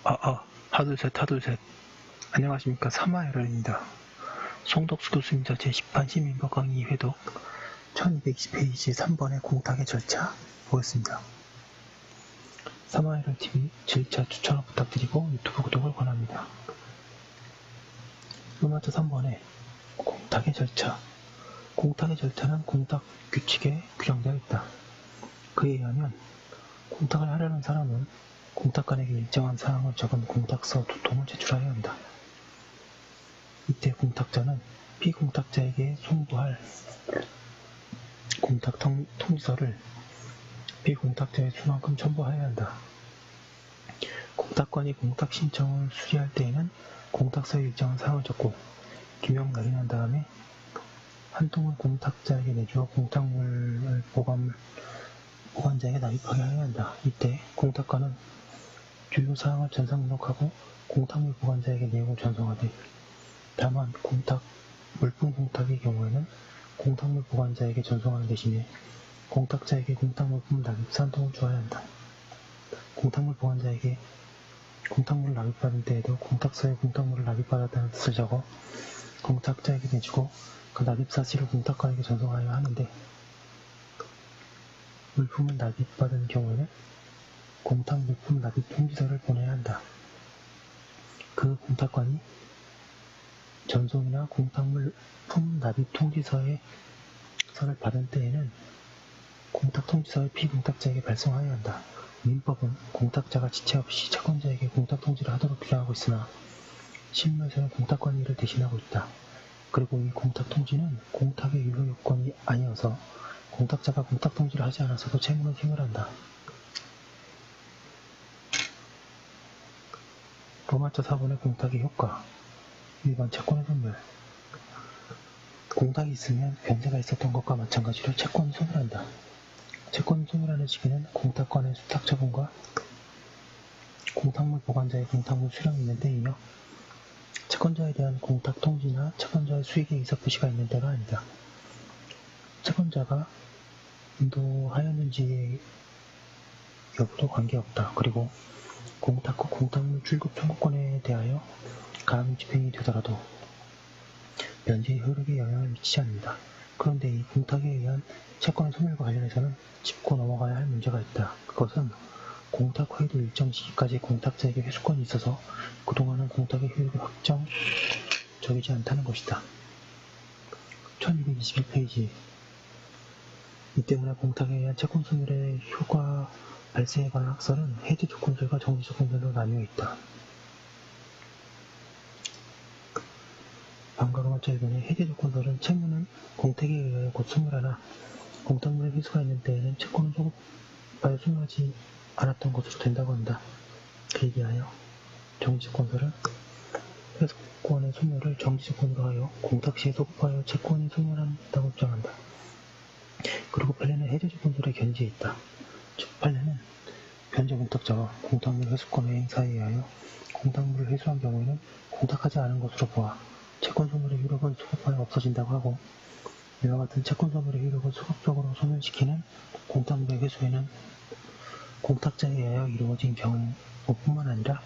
하둘셋 하둘셋. 안녕하십니까. 사마에럴입니다. 송덕수 교수님자 제10판 시민법 강의 회독 1220페이지 3번의 공탁의 절차 보겠습니다. 사마에럴TV 질차 추천을 부탁드리고 유튜브 구독을 권합니다. 로마서 3번에 공탁의 절차. 공탁의 절차는 공탁 규칙에 규정되어 있다. 그에 의하면 공탁을 하려는 사람은 공탁관에게 일정한 사항을 적은 공탁서 2통을 제출하여야 한다. 이때 공탁자는 피공탁자에게 송부할 공탁 통지서를 피공탁자의 수만큼 첨부하여야 한다. 공탁관이 공탁 신청을 수리할 때에는 공탁서에 일정한 사항을 적고 규명 날인한 다음에 한 통을 공탁자에게 내주어 공탁물을 보관자에게 납입하게 하여야 한다. 이때 공탁관은 주요 사항을 전상 등록하고 공탁물 보관자에게 내용을 전송하되, 다만 물품 공탁의 경우에는 공탁물 보관자에게 전송하는 대신에 공탁자에게 공탁물품 납입서 한 통을 주어야 한다. 공탁물 보관자에게 공탁물을 납입받은 때에도 공탁서에 공탁물을 납입받았다는 뜻을 적어 공탁자에게 내주고 그 납입 사실을 공탁관에게 전송하여야 하는데, 물품을 납입받은 경우에는 공탁 물품 납입 통지서를 보내야 한다. 그 공탁관이 전송이나 공탁물품 납입 통지서를 받은 때에는 공탁 통지서를 피공탁자에게 발송하여야 한다. 민법은 공탁자가 지체 없이 채권자에게 공탁 통지를 하도록 규정하고 있으나 실무에서는 공탁관이 이를 대신하고 있다. 그리고 이 공탁 통지는 공탁의 유효 요건이 아니어서 공탁자가 공탁 통지를 하지 않아서도 채무는 생활한다. 로마서 4번의 공탁의 효과. 1번 채권의 소멸. 공탁이 있으면 변제가 있었던 것과 마찬가지로 채권은 소멸한다. 채권을 소멸하는 시기는 공탁관의 수탁 처분과 공탁물 보관자의 공탁물 수령이 있는 때이며, 채권자에 대한 공탁 통지나 채권자의 수익의 이삭부시가 있는 때가 아니다. 채권자가 인도하였는지의 여부도 관계없다. 그리고 공탁 후 공탁물 출급 청구권에 대하여 가압류 집행이 되더라도 변제의 효력에 영향을 미치지 않는다. 그런데 이 공탁에 의한 채권의 소멸과 관련해서는 짚고 넘어가야 할 문제가 있다. 그것은 공탁 후에도 일정 시기까지 공탁자에게 회수권이 있어서 그동안은 공탁의 효력이 확정적이지 않다는 것이다. 1221페이지. 이 때문에 공탁에 의한 채권 소멸의 효과 발생에 관한 학설은 해지 조건설과 정지 조건설로 나뉘어 있다. 방과 로마서 1번의 해지 조건설은 채무는 공탁에 의하여 곧 소멸하나 공탁물의 회수가 있는 때에는 채권은 소급하여 소멸하지 않았던 것으로 된다고 한다. 그에 비하여 정지조건설은 회수권의 소멸을 정지조건으로 하여 공탁 시에 소급하여 채권이 소멸한다고 주장한다. 그리고 판례는 해제조건설의 견지에 있다. 즉 판례는 변제 공탁자가 공탁물 회수권 행사에 의하여 공탁물을 회수한 경우에는 공탁하지 않은 것으로 보아 채권 소멸의 효력은 소급하여 없어진다고 하고, 이와 같은 채권 소멸의 효력을 소급적으로 소멸시키는 공탁물의 회수에는 공탁자에 의하여 이루어진 경우뿐만 아니라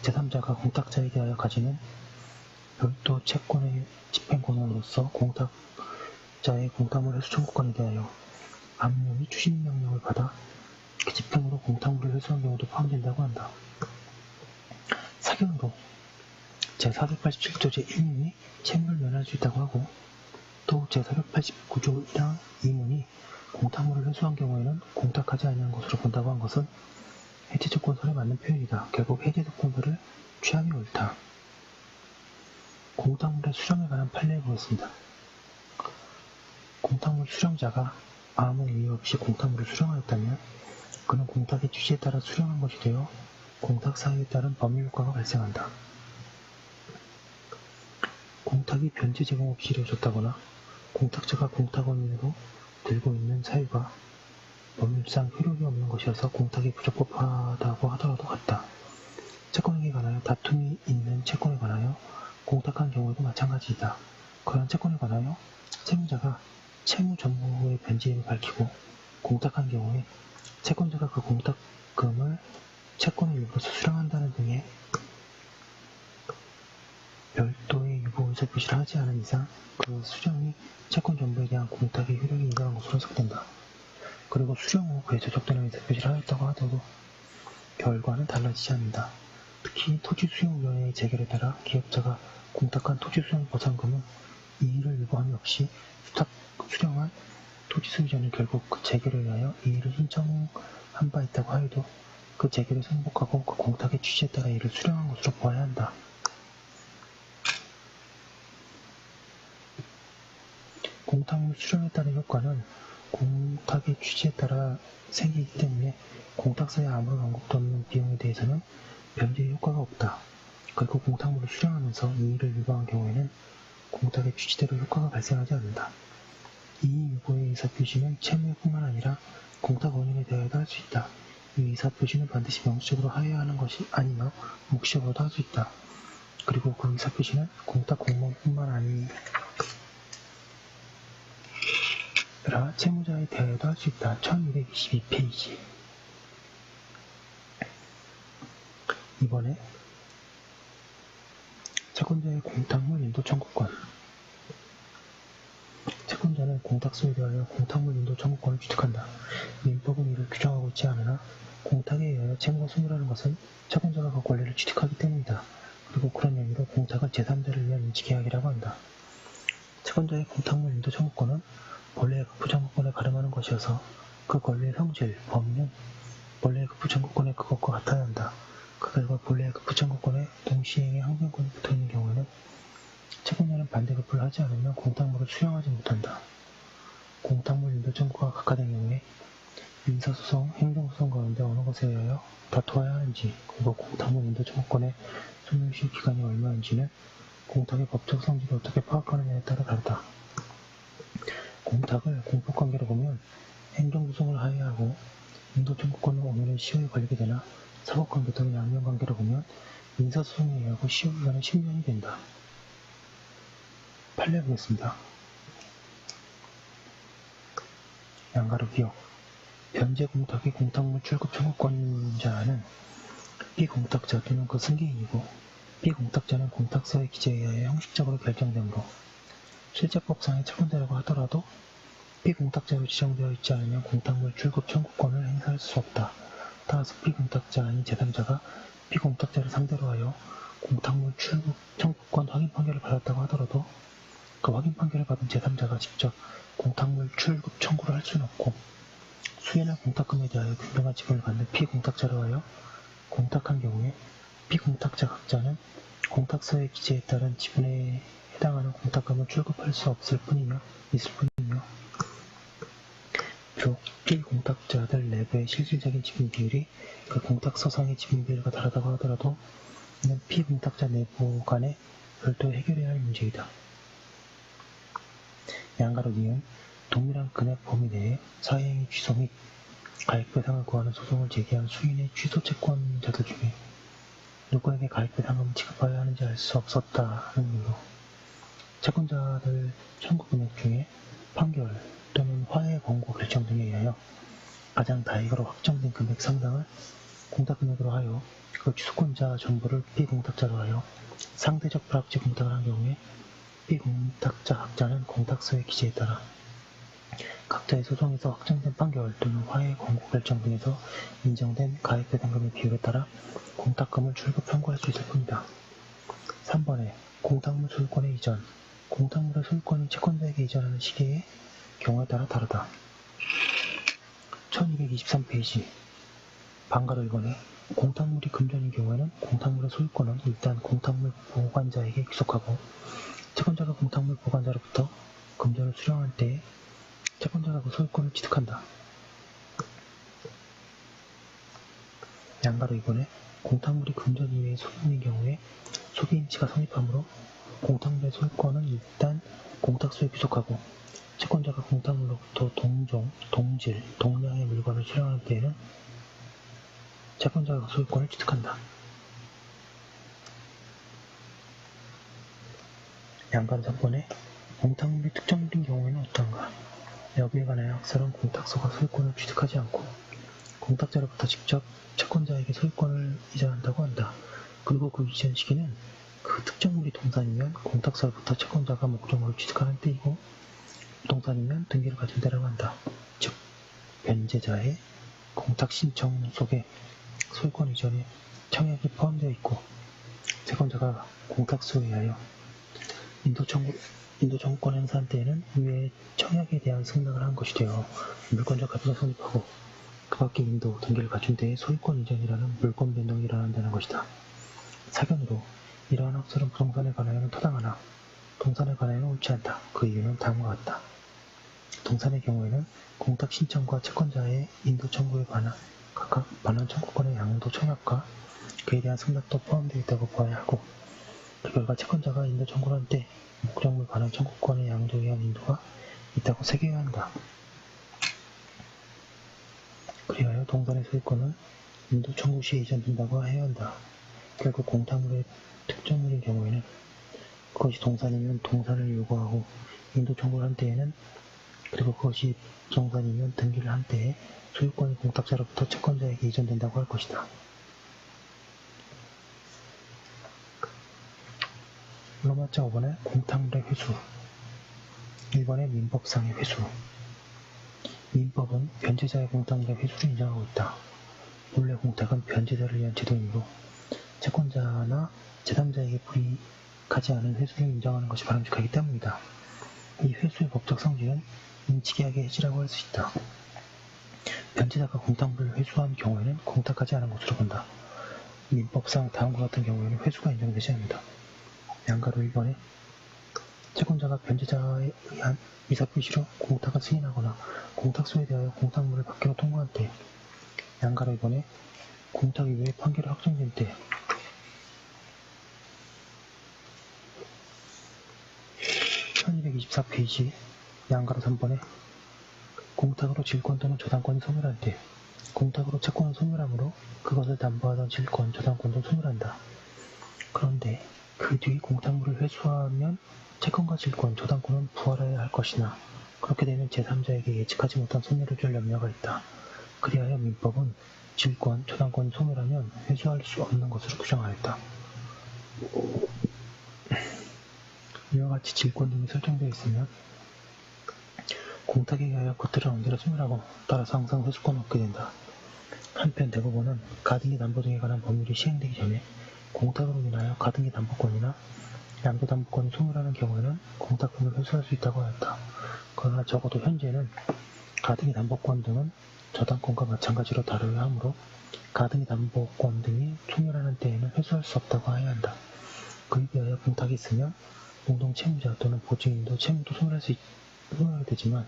제3자가 공탁자에 대하여 가지는 별도 채권의 집행 권한으로서 공탁자의 공탁물 회수 청구권에 대하여 압류 및 추심 명령을 받아 그 집행으로 공탁물을 회수한 경우도 포함된다고 한다. 사견으로 제487조 제1문이 채무를 면할 수 있다고 하고, 또 제489조 1항 2문이 공탁물을 회수한 경우에는 공탁하지 아니한 것으로 본다고 한 것은 해제조건설에 맞는 표현이다. 결국 해제조건설을 취함이 옳다. 공탁물의 수령에 관한 판례를 보겠습니다. 공탁물 수령자가 아무 이유 없이 공탁물을 수령하였다면 그는 공탁의 취지에 따라 수령한 것이 되어 공탁 사유에 따른 법률효과가 발생한다. 공탁이 변제 제공 없이 이루어졌다거나 공탁자가 공탁 원인으로 들고 있는 사유가 법률상 효력이 없는 것이어서 공탁이 부적법하다고 하더라도 같다. 채권에 관하여 다툼이 있는 채권에 관하여 공탁한 경우에도 마찬가지이다. 그러한 채권에 관하여 채무자가 채무 전무의 변제임을 밝히고 공탁한 경우에 채권자가 그 공탁금을 채권을 일부러서 수령한다는 등의 별도의 유보 의사 표시를 하지 않은 이상 그 수령이 채권 전부에 대한 공탁의 효력이 인정한 것으로 해석된다. 그리고 수령 후 그에 저촉되는 의사 표시를 하였다고 하더라도 결과는 달라지지 않는다. 특히 토지수용위원회의 재결에 따라 기업자가 공탁한 토지수용 보상금은 이의를 유보함이 없이 수령한 토지소유자는 결국 그 재결에 의하여 이의를 신청한 바 있다고 하여도 그 재결을 승복하고 그 공탁의 취지에 따라 이를 수령한 것으로 보아야 한다. 공탁물 수령에 따른 효과는 공탁의 취지에 따라 생기기 때문에 공탁사에 아무런 언급도 없는 비용에 대해서는 변제의 효과가 없다. 그리고 공탁물을 수령하면서 이의를 유보한 경우에는 공탁의 취지대로 효과가 발생하지 않는다. 이의 유보의 의사표시는 채무뿐만 아니라 공탁 원인에 대하여도 할 수 있다. 이 의사표시는 반드시 명시적으로 하여야 하는 것이 아니며 묵시적으로도 할 수 있다. 그리고 그 의사표시는 공탁 공무원뿐만 아니라 채무자에 대하여도 할 수 있다. 1222페이지. 이번에 채권자의 공탁물 인도 청구권. 채권자는 공탁소에 대하여 공탁물 인도 청구권을 취득한다. 민법은 이를 규정하고 있지 않으나 공탁에 의하여 채무가 소멸하는 것은 채권자가 그 권리를 취득하기 때문이다. 그리고 그런 의미로 공탁을 제3자를 위한 인지계약이라고 한다. 채권자의 공탁물 인도 청구권은 본래의 급부청구권에 가름하는 것이어서 그 권리의 성질, 범위는 본래의 급부청구권의 그것과 같아야 한다. 그 결과 본래의 급부청구권에 동시행의 항변권이 붙어있는 경우에는 채권자는 반대급부를 하지 않으면 공탁물을 수령하지 못한다. 공탁물 인도 청구가 각하된 경우에 민사소송, 행정소송 가운데 어느 것에 의하여 다투어야 하는지, 그리고 공탁물 인도 청구권의 소멸시 기간이 얼마인지는 공탁의 법적 성질을 어떻게 파악하느냐에 따라 다르다. 공탁을 공법관계로 보면 행정소송을 하여야 하고 인도 청구권을 오면은 시효에 걸리게 되나 사법관계 또는 양면관계로 보면 민사소송에 의하고 시효기간은 10년이 된다. 판례 보겠습니다. 양가로 기억. 변제 공탁의 공탁물 출급 청구권자는 피공탁자 또는 그 승계인이고 피공탁자는 공탁서의 기재에 의하여 형식적으로 결정되므로 실제법상의 채권자라고 하더라도 피공탁자로 지정되어 있지 않으면 공탁물 출급 청구권을 행사할 수 없다. 따라서 피공탁자 아닌 제3자가 피공탁자를 상대로 하여 공탁물 출급 청구권 확인 판결을 받았다고 하더라도 그 확인 판결을 받은 제3자가 직접 공탁물 출급 청구를 할 수는 없고 수혜나 공탁금에 대하여 균등한 지분을 갖는 피공탁자로 하여 공탁한 경우에 피공탁자 각자는 공탁서의 기재에 따른 지분에 해당하는 공탁금을 출급할 수 있을 뿐이며 비록 피공탁자들 내부의 실질적인 지분 비율이 그 공탁서상의 지분 비율과 다르다고 하더라도 이는 피공탁자 내부 간에 별도 해결해야 할 문제이다. 양가로 니은 동일한 금액 범위 내에 사회행위 취소 및 가액배상을 구하는 소송을 제기한 수인의 취소 채권자들 중에 누구에게 가액배상금을 지급하여야 하는지 알 수 없었다는 이유로 채권자들 청구 금액 중에 판결 또는 화해 권고 결정 등에 의하여 가장 다익으로 확정된 금액 상당을 공탁금액으로 하여 그 취소권자 전부를 피공탁자로 하여 상대적 불합치 공탁을 한 경우에 피공탁자 각자는 공탁서의 기재에 따라 각자의 소송에서 확정된 판결 또는 화해 권고 결정 등에서 인정된 가액배상금의 비율에 따라 공탁금을 출급 청구할 수 있을 뿐이다. 3번에 공탁물 소유권의 이전. 공탁물의 소유권을 채권자에게 이전하는 시기의 경우에 따라 다르다. 1223페이지. 방가로 1번에 공탁물이 금전인 경우에는 공탁물의 소유권은 일단 공탁물 보관자에게 귀속하고 채권자가 공탁물 보관자로부터 금전을 수령할 때에 채권자가 그 소유권을 취득한다. 양가로 2번에 공탁물이 금전 이외의 소유물인 경우에 소비인치가 성립하므로 공탁물의 소유권은 일단 공탁소에 귀속하고 채권자가 공탁물로부터 동종, 동질, 동량의 물건을 수령할 때에는 채권자가 그 소유권을 취득한다. 양가로 3번에 공탁물이 특정물인 경우에는 어떠한가? 여기에 관하여 학설은 공탁소가 소유권을 취득하지 않고 공탁자로부터 직접 채권자에게 소유권을 이전한다고 한다. 그리고 그 이전 시기는 그 특정물이 동산이면 공탁사로부터 채권자가 목적물을 취득하는 때이고 부동산이면 등기를 가진 때라고 한다. 즉, 변제자의 공탁 신청 속에 소유권 이전에 청약이 포함되어 있고 채권자가 공탁수에 의하여 인도청구권 행사한 때에는 이외에 청약에 대한 승낙을 한 것이 되어 물권적 합의가 성립하고 그 밖에 인도 등기를 갖춘 때에 소유권 이전이라는 물권 변동이 일어난다는 것이다. 사견으로 이러한 학설은 부동산에 관하여는 타당하나 동산에 관하여는 옳지 않다. 그 이유는 다음과 같다. 동산의 경우에는 공탁 신청과 채권자의 인도 청구에 각각 반환 청구권의 양도 청약과 그에 대한 승낙도 포함되어 있다고 보아야 하고 그 결과 채권자가 인도 청구를 한 때 목적물 반환 청구권의 양도에 의한 인도가 있다고 새겨야 한다. 그리하여 동산의 소유권은 인도 청구 시에 이전된다고 해야 한다. 결국 공탁물의 특정물인 경우에는 그것이 동산이면 동산을 요구하고 인도 청구를 한 때에는 그리고 그것이 부동산이면 등기를 한 때에 소유권이 공탁자로부터 채권자에게 이전된다고 할 것이다. 로마자 5번의 공탁물의 회수 1번의 민법상의 회수 민법은 변제자의 공탁물의 회수를 인정하고 있다. 본래 공탁은 변제자를 위한 제도이므로 채권자나 제3자에게 불이익하지 않은 회수를 인정하는 것이 바람직하기 때문이다. 이 회수의 법적 성질은 인치계약의 해지라고 할 수 있다. 변제자가 공탁물을 회수한 경우에는 공탁하지 않은 것으로 본다. 민법상 다음과 같은 경우에는 회수가 인정되지 않는다. 양가로 1번에 채권자가 변제자에 의한 이사표시로 공탁을 승인하거나 공탁소에 대하여 공탁물을 받기로 통보한 때 양가로 2번에 공탁 이외의 판결이 확정된 때 1224페이지 양가로 3번에 공탁으로 질권 또는 저당권이 소멸할 때 공탁으로 채권은 소멸하므로 그것을 담보하던 질권, 저당권도 소멸한다. 그런데 그 뒤 공탁물을 회수하면 채권과 질권, 저당권은 부활해야 할 것이나 그렇게 되면 제3자에게 예측하지 못한 손해를 줄 염려가 있다. 그리하여 민법은 질권, 저당권이 소멸하면 회수할 수 없는 것으로 규정하였다. 이와 같이 질권 등이 설정되어 있으면 공탁에 의하여 그들을 언제나 소멸하고 따라서 항상 회수권을 얻게 된다. 한편 대법원은 가등기 담보 등에 관한 법률이 시행되기 전에 공탁으로 인하여 가등기 담보권이나 양도담보권이 소멸하는 경우에는 공탁금을 회수할 수 있다고 하였다. 그러나 적어도 현재는 가등기 담보권 등은 저당권과 마찬가지로 다루어야 하므로 가등기 담보권 등이 소멸하는 때에는 회수할 수 없다고 해야 한다. 그에 비하여 공탁이 있으면 공동 채무자 또는 보증인도 채무도 소멸하게 되지만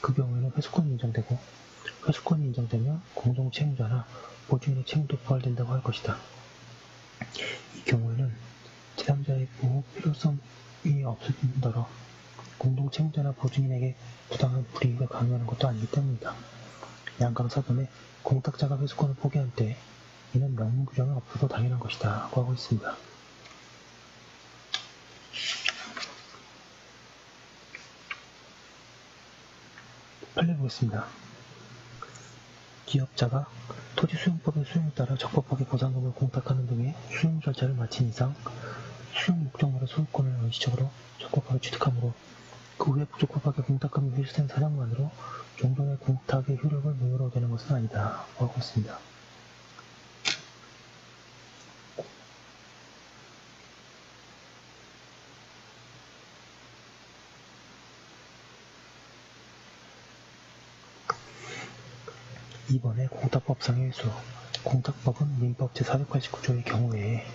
그 경우에는 회수권이 인정되고 회수권이 인정되면 공동 채무자나 보증인의 채무도 부활된다고 할 것이다. 이 경우에는 제3자의 보호 필요성이 없을 뿐더러 공동 채무자나 보증인에게 부당한 불이익을 강요하는 것도 아니기 때문이다. 양강 4번에 공탁자가 회수권을 포기한 때 이는 명문 규정이 없어도 당연한 것이다 고 하고 있습니다. 판례 보겠습니다. 기업자가 토지수용법의 수용에 따라 적법하게 보상금을 공탁하는 등의 수용 절차를 마친 이상 수용 목적물의 소유권을 원시적으로 적법하게 취득하므로 그 후에 부적법하게 공탁금이 회수된 사정만으로 종전의 공탁의 효력을 무효로 되는 것은 아니다 하고 있습니다. 이번에 공탁법상의 회수 공탁법은 민법 제489조의 경우에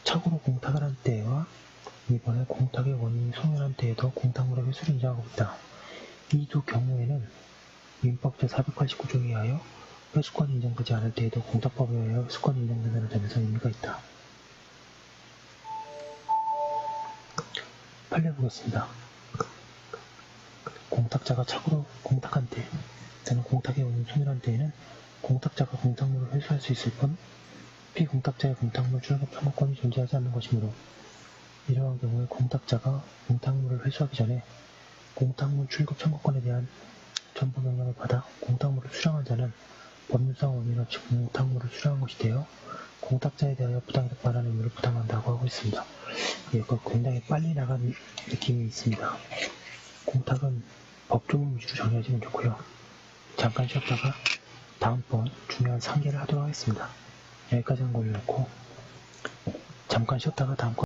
착오로 공탁을 한 때와 이번에 공탁의 원인이 소멸한 때에도 공탁물의 회수를 인정하고 있다. 이 두 경우에는 민법 제489조에 의하여 회수권이 인정되지 않을 때에도 공탁법에 의하여 회수권이 인정된다는 점에서 의미가 있다. 판례 보겠습니다. 공탁자가 착오로 공탁한 때 또는 공탁의 원인이 소멸한 때에는 공탁자가 공탁물을 회수할 수 있을 뿐 피공탁자의 공탁물 출급 청구권이 존재하지 않는 것이므로 이러한 경우에 공탁자가 공탁물을 회수하기 전에 공탁물 출급 청구권에 대한 전부 명령을 받아 공탁물을 수령한 자는 법률상 의미는 없이 공탁물을 수령한 것이 되어 공탁자에 대하여 부당이득 반환 의무를 부담한다고 하고 있습니다. 이거 굉장히 빨리 나간 느낌이 있습니다. 공탁은 법조문 위주로 정리하시면 좋고요. 잠깐 쉬었다가 다음번 중요한 상계를 하도록 하겠습니다. 여기까지 한 거 올려놓고 잠깐 쉬었다가 다음 거